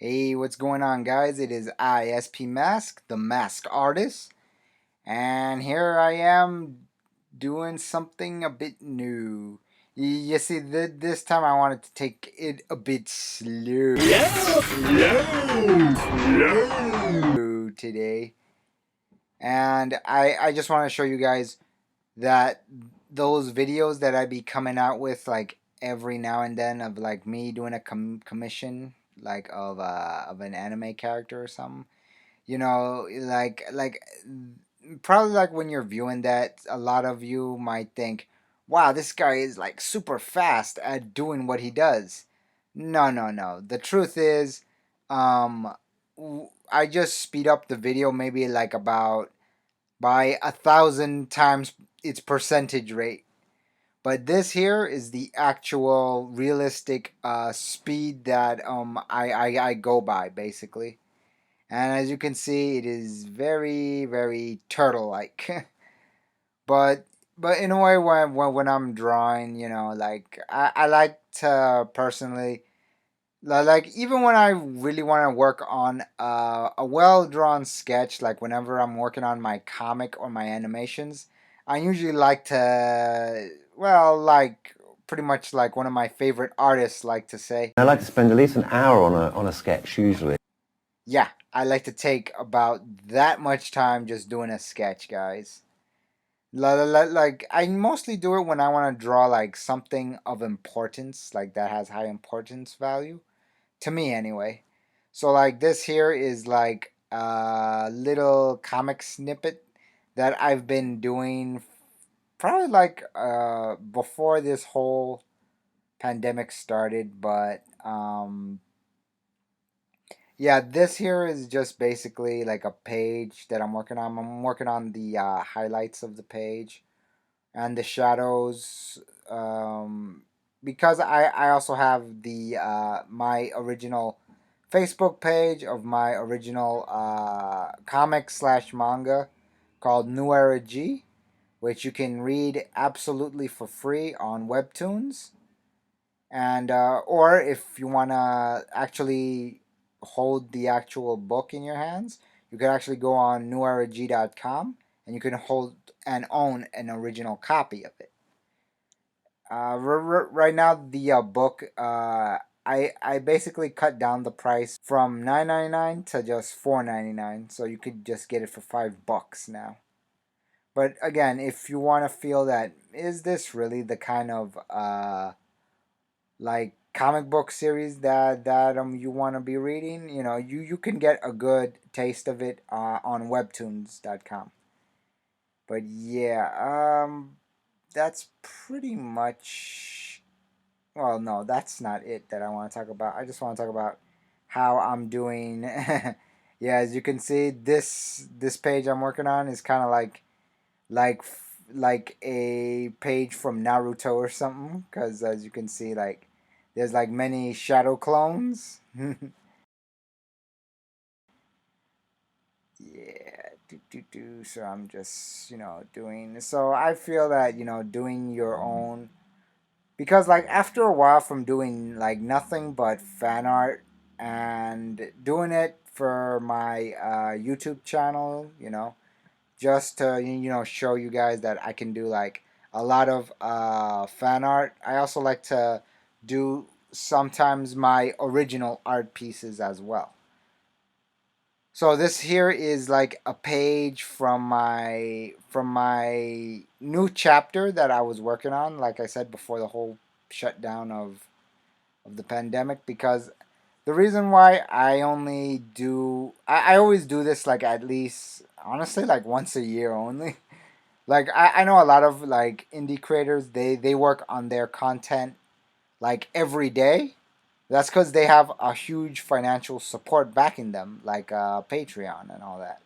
Hey, what's going on, guys? It is I, Mask, the Mask Artist, and here I am doing something a bit new. You see, this time I wanted to take it a bit slow. Slow today. And I just want to show you guys that those videos that I be coming out with, like, every now and then, of like me doing a commission, like of an anime character or something. Like probably, like, when you're viewing that, a lot of you might think, wow, this guy is like super fast at doing what he does. No, no, no. The truth is, um I just speed up the video maybe like about by 1,000 times its percentage rate. But this here is the actual realistic speed that I go by, basically. And as you can see, it is very, very turtle-like. but but in a way, when I'm drawing, like, I like to personally, like, even when I really want to work on a well-drawn sketch, like whenever I'm working on my comic or my animations, I usually like to, well, like, pretty much like one of my favorite artists like to say, I like to spend at least an hour on a sketch usually. yeah, I like to take about that much time just doing a sketch, guys. Like, I mostly do it when I want to draw like something of importance, like that has high importance value to me anyway. So, like, this here is like a little comic snippet that I've been doing probably like before this whole pandemic started, but yeah, this here is just basically like a page that I'm working on. I'm working on the highlights of the page and the shadows, um, because I also have the my original Facebook page of my original comic slash manga called New Era G, which you can read absolutely for free on Webtoons. And or if you want to actually hold the actual book in your hands, you can actually go on newerag.com and you can hold and own an original copy of it. Right now, the book, I basically cut down the price from $9.99 to just $4.99, so you could just get it for $5 now. But again, if you want to feel that, is this really the kind of like comic book series that you want to be reading, you can get a good taste of it on webtoons.com. But yeah, that's pretty much, well, no, that's not it that I want to talk about. I just want to talk about how I'm doing. Yeah, as you can see, this page I'm working on is kind of like like a page from Naruto or something, because as you can see, like, there's like many shadow clones. Yeah, so I'm just, doing, so I feel that, doing your own, because, like, after a while from doing like nothing but fan art and doing it for my YouTube channel, just to, show you guys that I can do like a lot of fan art. I also like to do sometimes my original art pieces as well. So this here is like a page from my new chapter that I was working on, like I said, before the whole shutdown of the pandemic. Because the reason why I always do this, like, at least, honestly, like once a year only. Like, I know a lot of like indie creators, they work on their content like every day. That's because they have a huge financial support backing them, like Patreon and all that.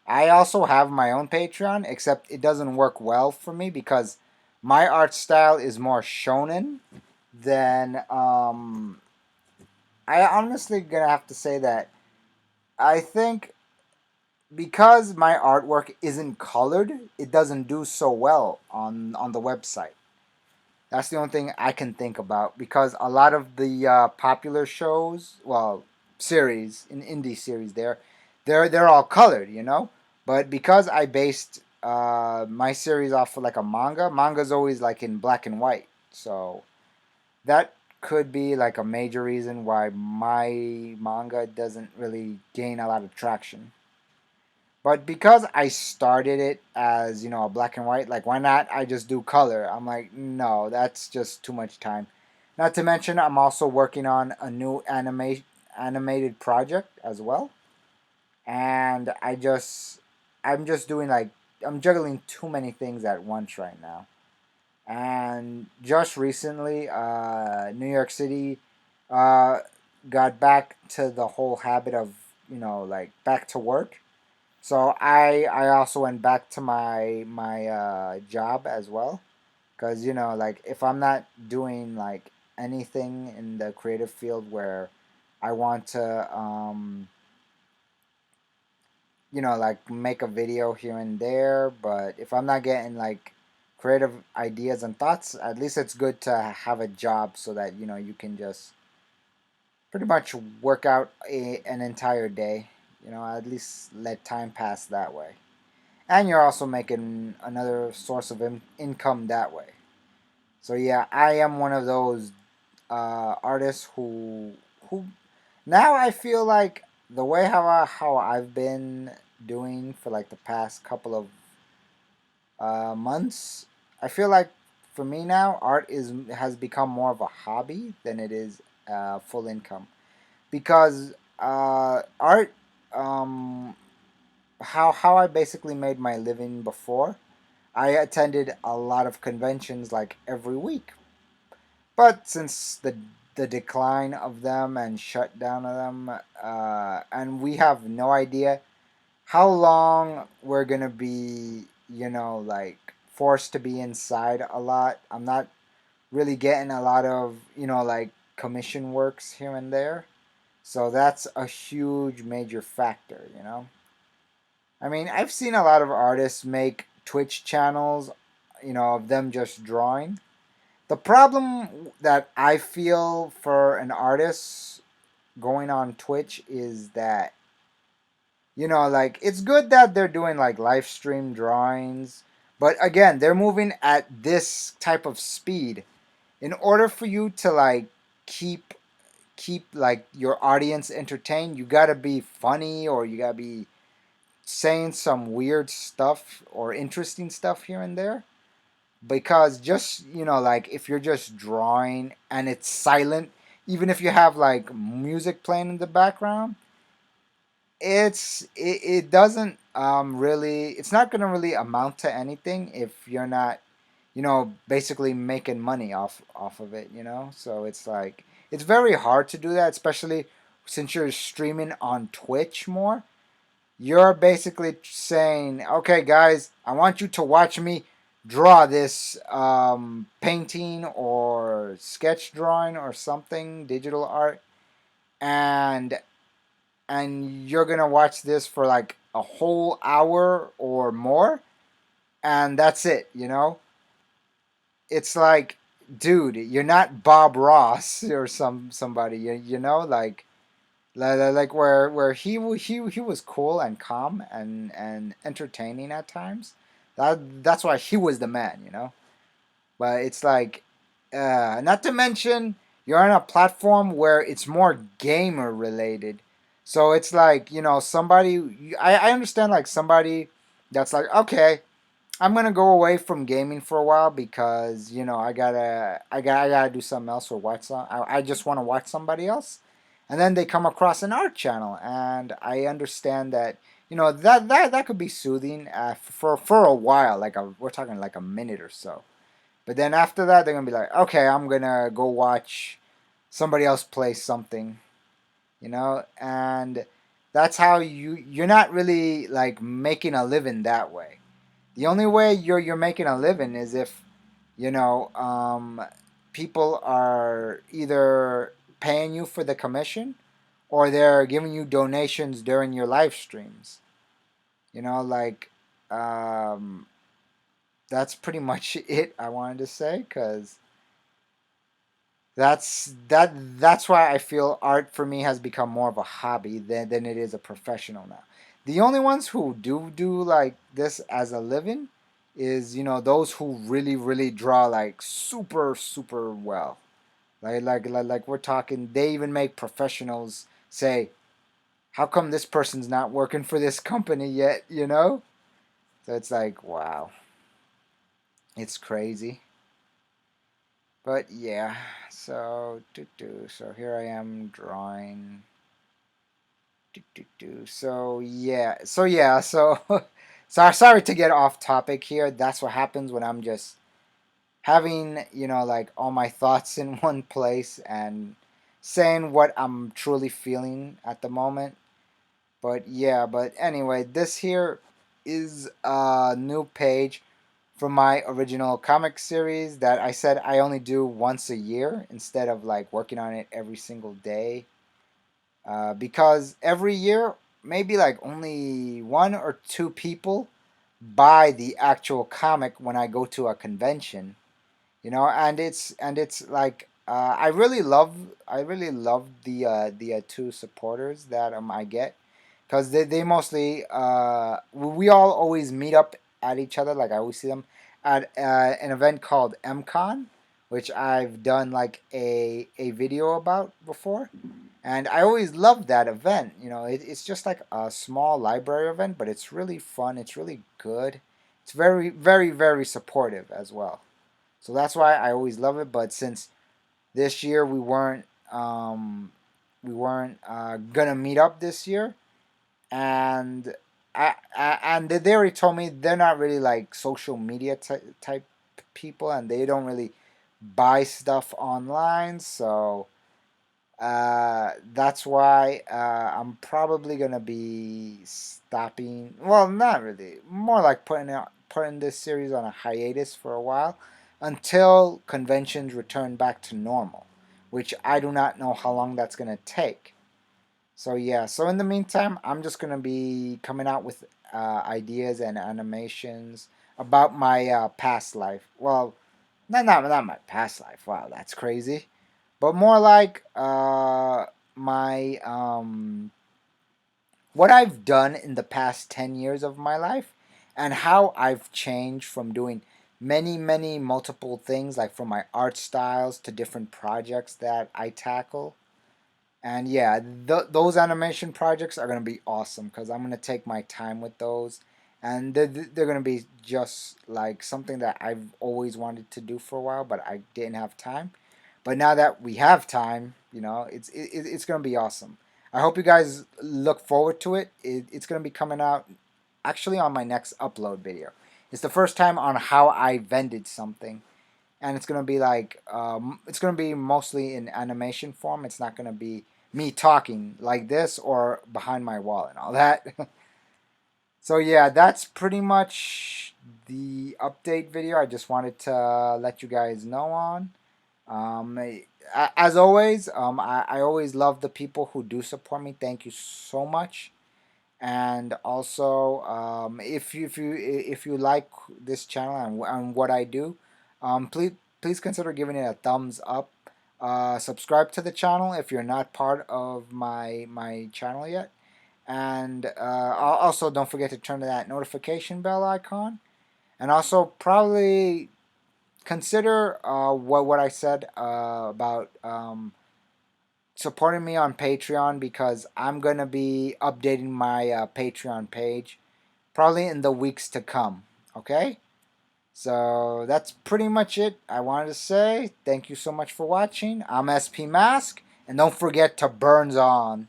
I also have my own Patreon, except it doesn't work well for me because my art style is more shonen than I honestly gonna have to say that I think because my artwork isn't colored, it doesn't do so well on the website. That's the only thing I can think about, because a lot of the popular shows, well, series, in indie series, they're all colored, But because I based my series off of like a manga's always like in black and white. So that could be like a major reason why my manga doesn't really gain a lot of traction. But because I started it as, a black and white, like why not I just do color? I'm like, no, that's just too much time. Not to mention I'm also working on a new animated project as well. And I'm just doing like I'm juggling too many things at once right now. And just recently, New York City uh, got back to the whole habit of, like back to work. So I also went back to my job as well, because like if I'm not doing like anything in the creative field where I want to like make a video here and there, but if I'm not getting like creative ideas and thoughts, at least it's good to have a job so that you can just pretty much work out an entire day. At least let time pass that way. And you're also making another source of income that way. So yeah, I am one of those artists who now I feel like the way how I've been doing for like the past couple of months, I feel like for me now art is has become more of a hobby than it is full income, because art um how I basically made my living before. I attended a lot of conventions like every week. But since the decline of them and shutdown of them, and we have no idea how long we're gonna be, like forced to be inside a lot. I'm not really getting a lot of, like commission works here and there. So that's a huge major factor. I mean, I've seen a lot of artists make Twitch channels, of them just drawing. The problem that I feel for an artist going on Twitch is that, like it's good that they're doing like live stream drawings, but again, they're moving at this type of speed. In order for you to like keep like your audience entertained, you got to be funny, or you got to be saying some weird stuff or interesting stuff here and there, because just like if you're just drawing and it's silent, even if you have like music playing in the background, it doesn't really, it's not going to really amount to anything if you're not basically making money off of it. So it's like it's very hard to do that, especially since you're streaming on Twitch more. You're basically saying, okay, guys, I want you to watch me draw this painting or sketch drawing or something, digital art, and you're gonna watch this for like a whole hour or more, and that's it. It's like, dude, you're not Bob Ross or somebody, like where he was cool and calm and entertaining at times. That's why he was the man. But it's like, not to mention you're on a platform where it's more gamer related. So it's like somebody. I understand like somebody that's like, okay, I'm gonna go away from gaming for a while because I gotta do something else or watch some. I just want to watch somebody else, and then they come across an art channel, and I understand that that could be soothing for a while, we're talking like a minute or so. But then after that, they're gonna be like, okay, I'm gonna go watch somebody else play something, and that's how you're not really like making a living that way. The only way you're making a living is if you know people are either paying you for the commission or they're giving you donations during your live streams. Like um, that's pretty much it I wanted to say, because That's why I feel art for me has become more of a hobby than it is a professional now. The only ones who do like this as a living is, those who really draw like super well. Like we're talking, they even make professionals say, "How come this person's not working for this company yet?" So it's like, wow, it's crazy. But yeah, so here I am drawing. So sorry to get off topic here. That's what happens when I'm just having, like all my thoughts in one place and saying what I'm truly feeling at the moment. But yeah, but anyway, this here is a new page from my original comic series that I said I only do once a year instead of like working on it every single day. Because every year, maybe like only one or two people buy the actual comic when I go to a convention, and it's like I really love the two supporters that I get, because they mostly we all always meet up at each other. Like I always see them at an event called MCon, which I've done like a video about before, and I always love that event. It's just like a small library event, but it's really fun. It's really good. It's very supportive as well. So that's why I always love it. But since this year we weren't gonna meet up this year, and they already told me they're not really like social media type people, and they don't really buy stuff online. So that's why I'm probably gonna be stopping. Well, not really. More like putting this series on a hiatus for a while until conventions return back to normal, which I do not know how long that's gonna take. So yeah. So in the meantime, I'm just gonna be coming out with ideas and animations about my past life. Well, not my past life. Wow, that's crazy, but more like my what I've done in the past 10 years of my life, and how I've changed from doing many multiple things, like from my art styles to different projects that I tackle. And yeah, those animation projects are going to be awesome because I'm going to take my time with those. And they're going to be just like something that I've always wanted to do for a while, but I didn't have time. But now that we have time, it's going to be awesome. I hope you guys look forward to it. It's going to be coming out actually on my next upload video. It's the first time on how I vended something, and it's gonna be like it's gonna be mostly in animation form. It's not gonna be me talking like this or behind my wall and all that. So yeah, that's pretty much the update video. I just wanted to let you guys know on. Um, as always, I always love the people who do support me. Thank you so much. And also, if you like this channel and what I do, please consider giving it a thumbs up. Subscribe to the channel if you're not part of my channel yet, and also don't forget to turn to that notification bell icon. And also probably consider what I said about supporting me on Patreon, because I'm gonna be updating my Patreon page probably in the weeks to come. Okay? So that's pretty much it. I wanted to say thank you so much for watching. I'm SP Mask, and don't forget to burns on.